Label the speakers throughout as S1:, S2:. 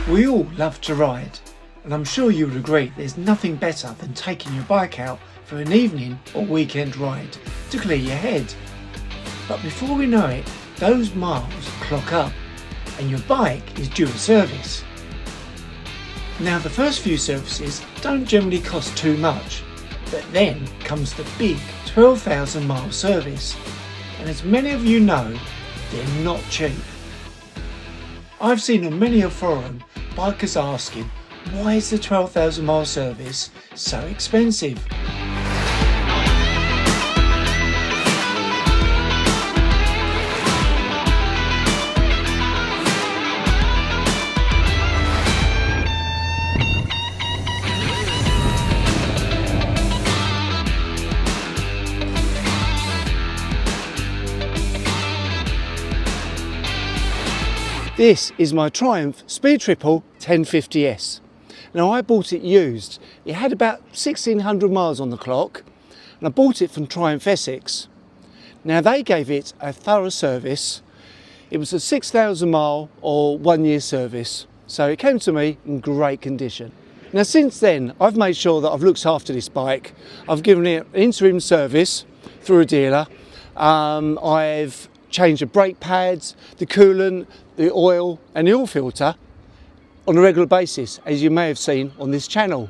S1: We all love to ride, and I'm sure you would agree there's nothing better than taking your bike out for an evening or weekend ride to clear your head. But before we know it, those miles clock up and your bike is due a service. Now the first few services don't generally cost too much, but then comes the big 12,000 mile service, and as many of you know, they're not cheap. I've seen on many a forum bikers asking, why is the 12,000 mile service so expensive? This is my Triumph Speed Triple 1050S. Now I bought it used. It had about 1600 miles on the clock and I bought it from Triumph Essex. Now they gave it a thorough service. It was a 6,000 mile or 1 year service. So it came to me in great condition. Now since then I've made sure that I've looked after this bike. I've given it an interim service through a dealer. I've changed the brake pads, the coolant, the oil and the oil filter on a regular basis, as you may have seen on this channel.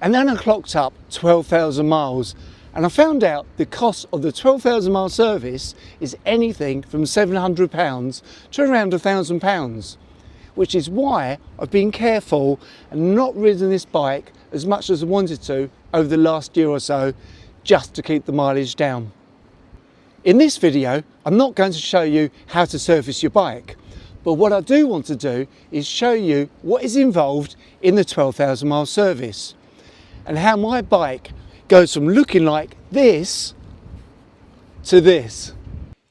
S1: And then I clocked up 12,000 miles and I found out the cost of the 12,000 mile service is anything from £700 to around £1,000, which is why I've been careful and not ridden this bike as much as I wanted to over the last year or so, just to keep the mileage down. In this video, I'm not going to show you how to service your bike, but what I do want to do is show you what is involved in the 12,000 mile service and how my bike goes from looking like this to this.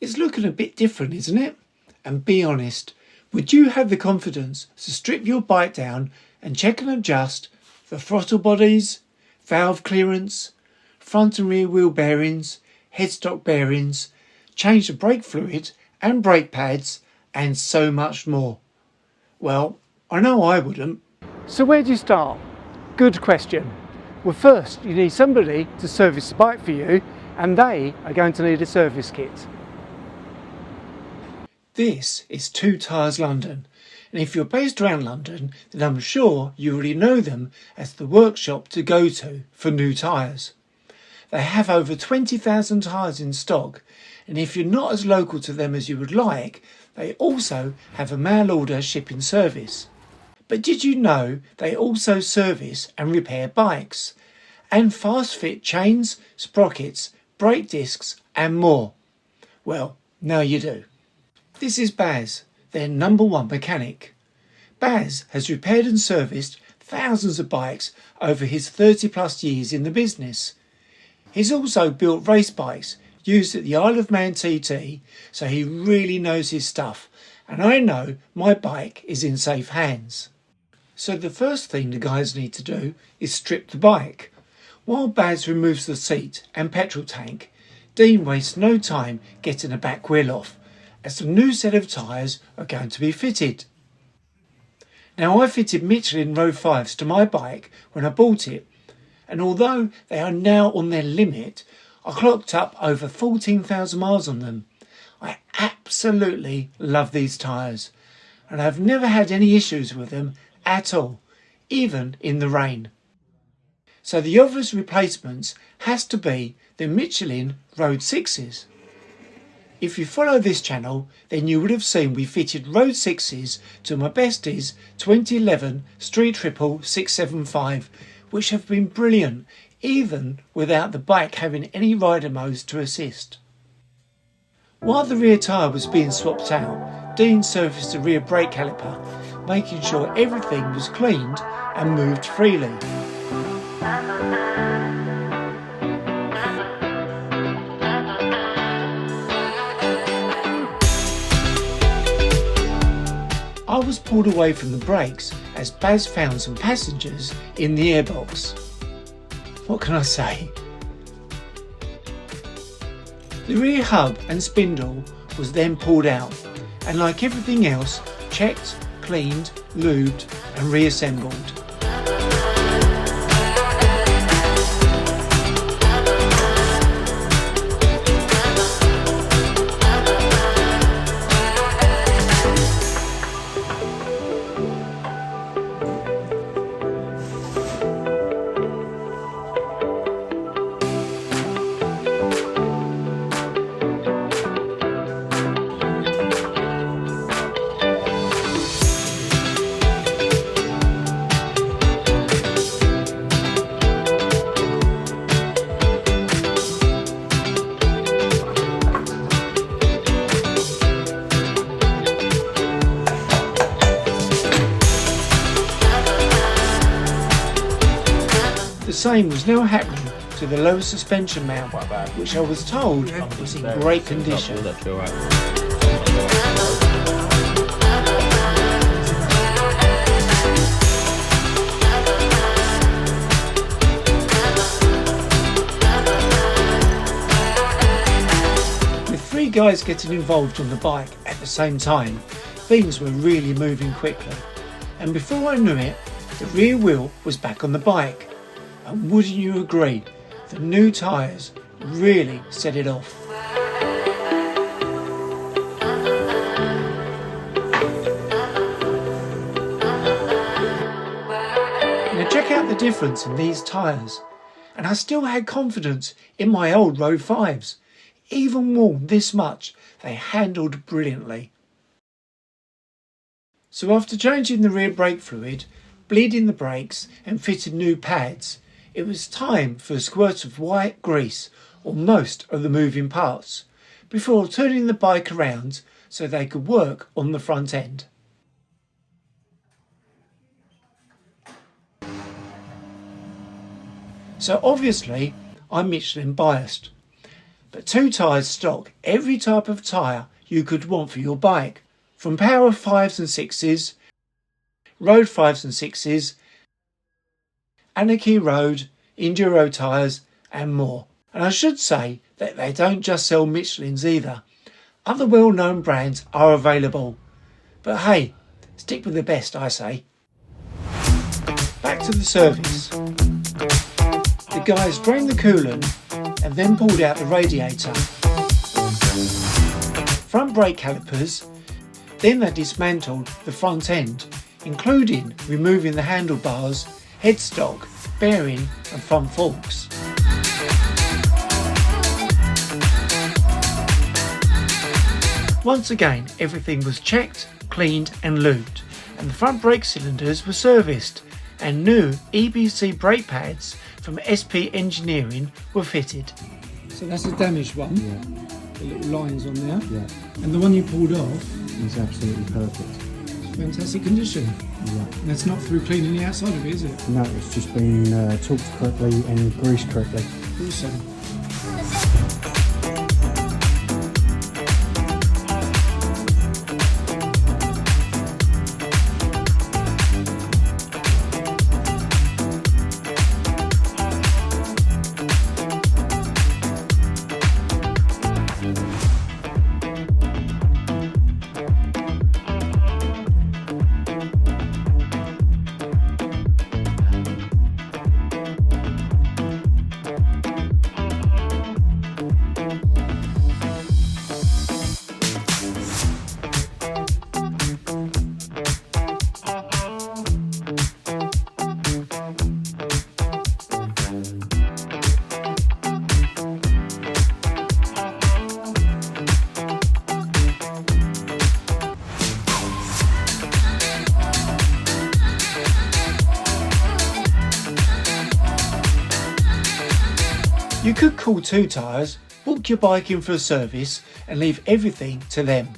S1: It's looking a bit different, isn't it? And be honest, would you have the confidence to strip your bike down and check and adjust the throttle bodies, valve clearance, front and rear wheel bearings, headstock bearings, change the brake fluid and brake pads, and so much more? Well, I know I wouldn't. So where do you start? Good question. Well, first you need somebody to service the bike for you, and they are going to need a service kit. This is Two Tyres London, and if you're based around London, then I'm sure you already know them as the workshop to go to for new tyres. They have over 20,000 tyres in stock, and if you're not as local to them as you would like, they also have a mail order shipping service. But did you know they also service and repair bikes and fast fit chains, sprockets, brake discs and more? Well, now you do. This is Baz, their #1 mechanic. Baz has repaired and serviced thousands of bikes over his 30+ years in the business. He's also built race bikes used at the Isle of Man TT, so he really knows his stuff, and I know my bike is in safe hands. So the first thing the guys need to do is strip the bike. While Baz removes the seat and petrol tank, Dean wastes no time getting the back wheel off, as the new set of tyres are going to be fitted. Now I fitted Michelin Road 5s to my bike when I bought it, and although they are now on their limit, I clocked up over 14,000 miles on them. I absolutely love these tyres, and I've never had any issues with them at all, even in the rain. So the obvious replacements has to be the Michelin Road 6s. If you follow this channel, then you would have seen we fitted Road 6s to my besties 2011 Street Triple 675, which have been brilliant, even without the bike having any rider modes to assist. While the rear tyre was being swapped out, Dean serviced the rear brake caliper, making sure everything was cleaned and moved freely. I was pulled away from the brakes as Baz found some passengers in the airbox. What can I say? The rear hub and spindle was then pulled out and, like everything else, checked, cleaned, lubed and reassembled. The same was now happening to the lower suspension mount, which I was told was in great condition. With 3 guys getting involved on the bike at the same time, things were really moving quickly. And before I knew it, the rear wheel was back on the bike. And wouldn't you agree, the new tyres really set it off. Now check out the difference in these tyres. And I still had confidence in my old Road 5s. Even worn this much, they handled brilliantly. So after changing the rear brake fluid, bleeding the brakes and fitting new pads, it was time for a squirt of white grease on most of the moving parts before turning the bike around so they could work on the front end. So obviously I'm Michelin biased, but Two Tyres stock every type of tyre you could want for your bike, from power 5s and 6s, road 5s and 6s, Michelin Road, enduro tyres and more. And I should say that they don't just sell Michelins either. Other well-known brands are available. But hey, stick with the best, I say. Back to the service. The guys drained the coolant and then pulled out the radiator. Front brake calipers. Then they dismantled the front end, including removing the handlebars, headstock, bearing and front forks. Once again, everything was checked, cleaned and lubed, and the front brake cylinders were serviced, and new EBC brake pads from SP Engineering were fitted. So that's a damaged one, the little lines on there, and the one you pulled off
S2: is absolutely perfect.
S1: Fantastic condition.
S2: Yeah.
S1: That's not through cleaning the outside of it, is it?
S2: No, it's just been torqued correctly and greased correctly.
S1: Awesome. You could call Two Tyres, book your bike in for a service and leave everything to them.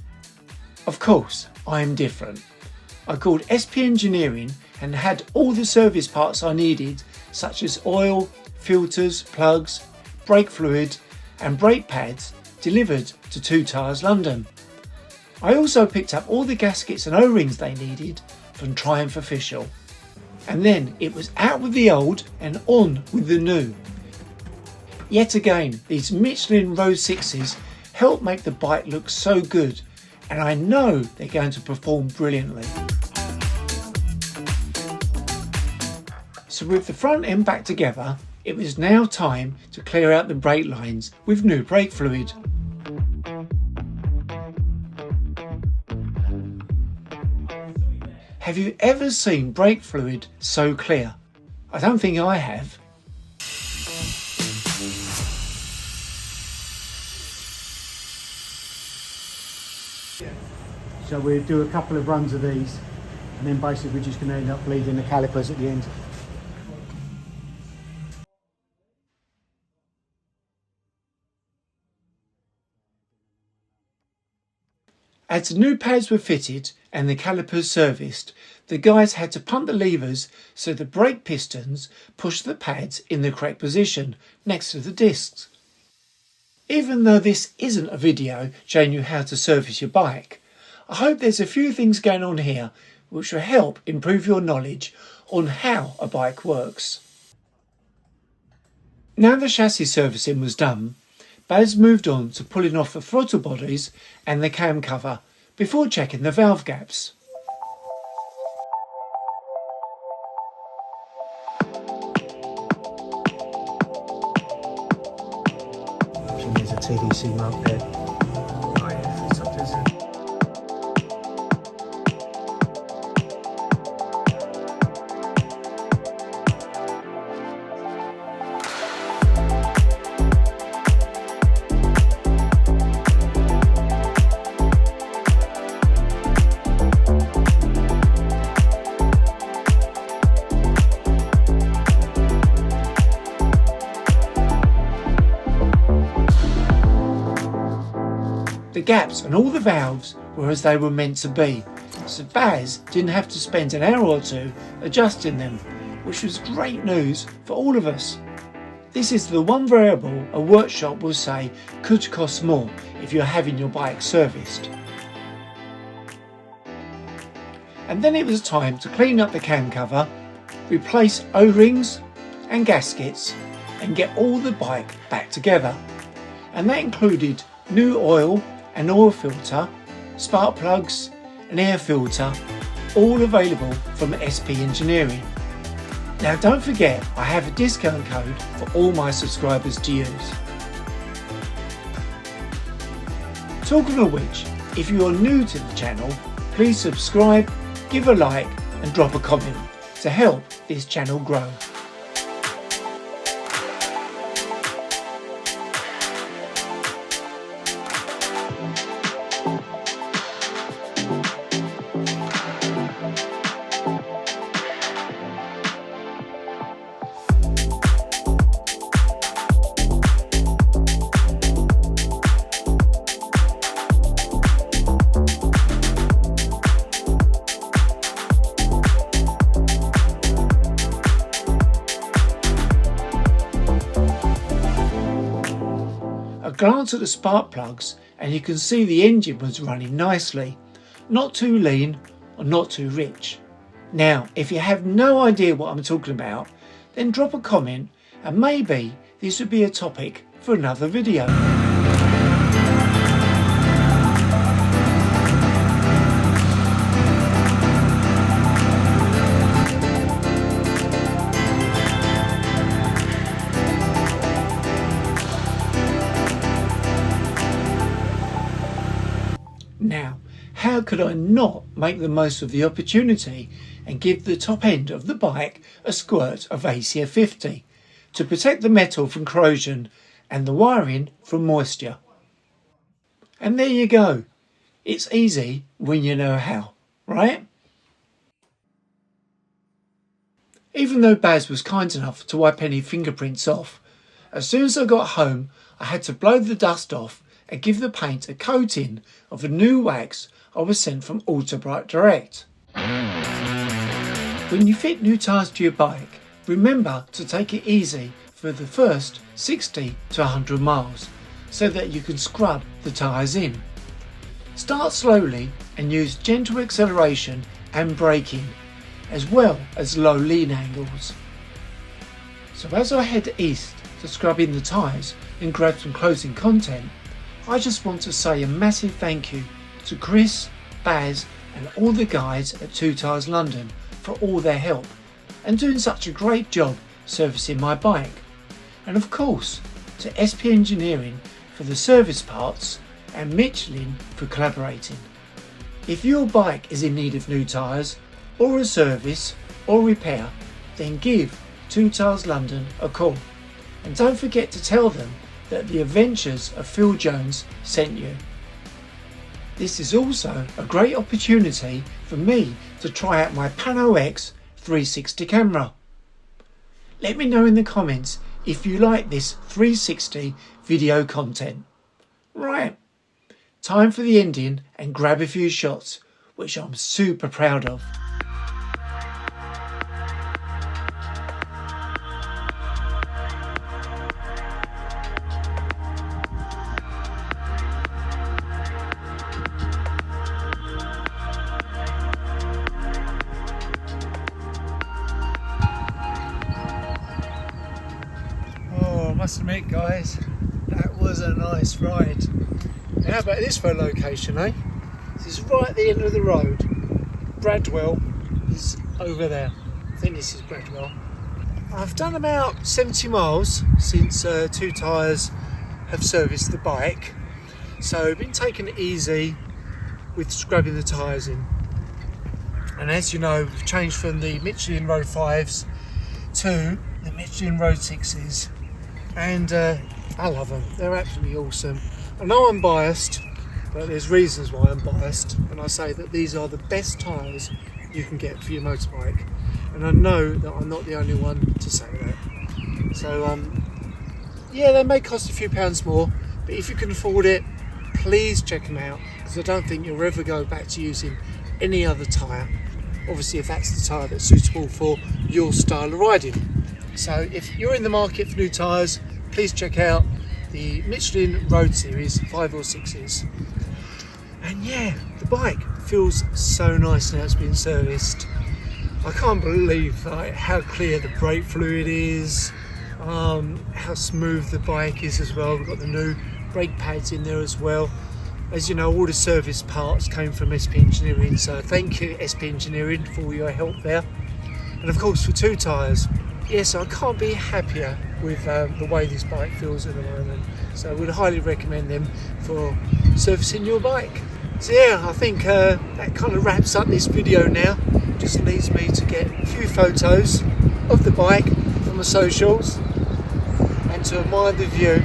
S1: Of course, I am different. I called SP Engineering and had all the service parts I needed, such as oil, filters, plugs, brake fluid and brake pads, delivered to Two Tyres London. I also picked up all the gaskets and O-rings they needed from Triumph Official. And then it was out with the old and on with the new. Yet again, these Michelin Road 6s help make the bike look so good, and I know they're going to perform brilliantly. So with the front end back together, it was now time to clear out the brake lines with new brake fluid. Have you ever seen brake fluid so clear? I don't think I have.
S2: So we'll do a couple of runs of these, and then basically we're just going to end up bleeding the calipers at the end.
S1: As the new pads were fitted and the calipers serviced, the guys had to pump the levers so the brake pistons pushed the pads in the correct position next to the discs. Even though this isn't a video showing you how to service your bike, I hope there's a few things going on here which will help improve your knowledge on how a bike works. Now the chassis servicing was done, Baz moved on to pulling off the throttle bodies and the cam cover before checking the valve gaps.
S2: So there's a TDC mark there.
S1: The gaps on all the valves were as they were meant to be, so Baz didn't have to spend an hour or two adjusting them, which was great news for all of us. This is the one variable a workshop will say could cost more if you're having your bike serviced. And then it was time to clean up the cam cover, replace O-rings and gaskets, and get all the bike back together. And that included new oil and oil filter, spark plugs, an air filter, all available from SP Engineering. Now don't forget, I have a discount code for all my subscribers to use. Talking of which, if you are new to the channel, please subscribe, give a like and drop a comment to help this channel grow. A glance at the spark plugs and you can see the engine was running nicely, not too lean or not too rich. Now if you have no idea what I'm talking about, then drop a comment and maybe this would be a topic for another video. Now, how could I not make the most of the opportunity and give the top end of the bike a squirt of ACF 50 to protect the metal from corrosion and the wiring from moisture? And there you go. It's easy when you know how, right? Even though Baz was kind enough to wipe any fingerprints off, as soon as I got home I had to blow the dust off and give the paint a coating of the new wax I was sent from Autobrite Direct. When you fit new tyres to your bike, remember to take it easy for the first 60 to 100 miles so that you can scrub the tyres in. Start slowly and use gentle acceleration and braking, as well as low lean angles. So as I head east to scrub in the tyres and grab some closing content, I just want to say a massive thank you to Chris, Baz and all the guys at Two Tyres London for all their help. and doing such a great job servicing my bike. And of course to SP Engineering for the service parts and Michelin for collaborating. If your bike is in need of new tyres or a service or repair, then give Two Tyres London a call. And don't forget to tell them that the adventures of Phil Jones sent you. This is also a great opportunity for me to try out my Pano X 360 camera. Let me know in the comments if you like this 360 video content. Right, time for the ending and grab a few shots, which I'm super proud of. I must admit guys, that was a nice ride. Now how about this for a location, eh? This is right at the end of the road. Bradwell is over there. I think this is Bradwell. I've done about 70 miles since Two Tyres have serviced the bike. So been taking it easy with scrubbing the tyres in. And as you know, we've changed from the Michelin Road 5s to the Michelin Road 6s. And I love them, they're absolutely awesome. I know I'm biased, but there's reasons why I'm biased, and I say that these are the best tyres you can get for your motorbike, and I know that I'm not the only one to say that. So yeah, they may cost a few pounds more, but if you can afford it, please check them out, because I don't think you'll ever go back to using any other tyre, obviously if that's the tyre that's suitable for your style of riding. So if you're in the market for new tyres, please check out the Michelin Road Series 5 or 6s. And yeah, the bike feels so nice now it's been serviced. I can't believe how clear the brake fluid is, how smooth the bike is as well. We've got the new brake pads in there as well. As you know, all the service parts came from SP Engineering, so thank you SP Engineering for all your help there. And of course for Two Tyres, yes, I can't be happier with the way this bike feels at the moment. So I would highly recommend them for servicing your bike. So yeah, I think that kind of wraps up this video now. Just leaves me to get a few photos of the bike from the socials and to admire the view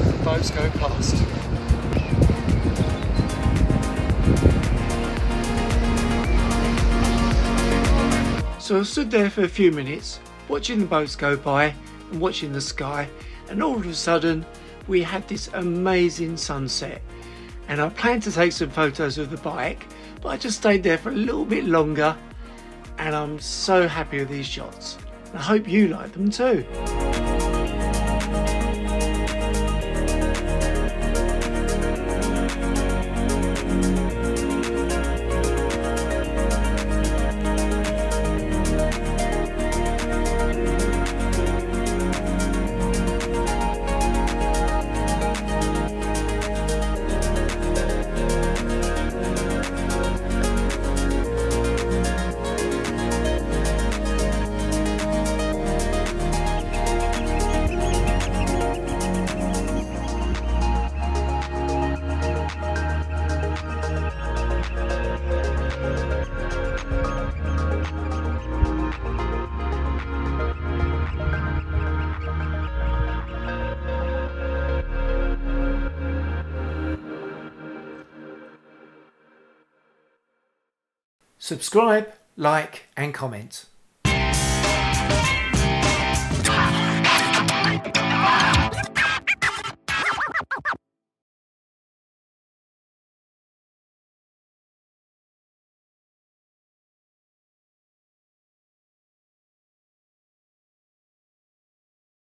S1: as the boats go past. So I stood there for a few minutes watching the boats go by and watching the sky, and all of a sudden we had this amazing sunset, and I planned to take some photos of the bike, but I just stayed there for a little bit longer, and I'm so happy with these shots. I hope you like them too. Subscribe, like and comment.